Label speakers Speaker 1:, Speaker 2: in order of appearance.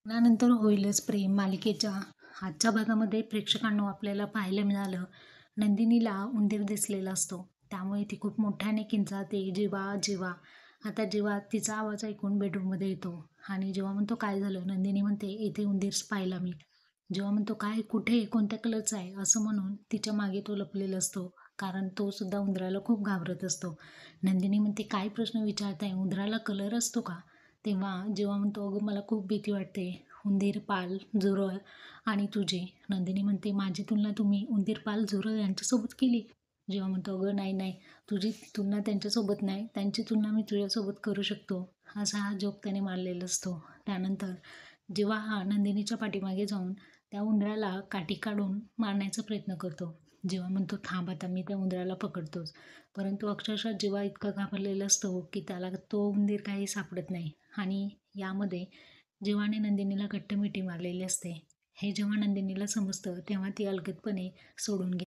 Speaker 1: लग्नानंतर होईलच प्रेम मालिकेच्या आजच्या भागामध्ये प्रेक्षकांना आपल्याला पाहायला मिळालं, नंदिनीला उंदीर दिसलेला असतो. त्यामुळे ती खूप मोठ्याने किंचाळते, "जीवा, जीवा." आता जीवा तिचा आवाज ऐकून बेडरूममध्ये येतो आणि जेव्हा म्हणतो, "काय झालं?" नंदिनी म्हणते, "इथे उंदीर पाहिला मी." जेव्हा म्हणतो, "काय? कुठे? कोणत्या कलरचा आहे?" असं म्हणून तिच्या मागे तो लपलेला असतो. कारण तो सुद्धा उंदराला खूप घाबरत असतो. नंदिनी म्हणते, "काय प्रश्न विचारताय? उंदराला कलर असतो का?" तेव्हा जेव्हा म्हणतो, "अगं मला खूप भीती वाटते. उंदीर, पाल, झुरळ आणि तुझी." नंदिनी म्हणते, "माझी तुलना तुम्ही उंदीर, पाल, झुरळ यांच्यासोबत केली?" जेव्हा म्हणतो, "अगं नाही, नाही. तुझी तुलना त्यांच्यासोबत नाही. त्यांची तुलना मी तुझ्यासोबत करू शकतो." असा हा जोक त्याने मारलेला असतो. त्यानंतर जेव्हा हा नंदिनीच्या पाठीमागे जाऊन त्या उंदराला काठी काढून मारण्याचा प्रयत्न करतो. जेव्हा म्हणतो, "थांब आता मी त्या उंदराला पकडतोच." परंतु अक्षरशः जेव्हा इतका घाबरलेला असतो की त्याला तो उंदीर काही सापडत नाही. आणि यामध्ये जीवाने नंदिनीला घट्ट मिठी मारलेली असते. हे जेव्हा नंदिनीला समजतं तेव्हा ती अलगदपणे सोडून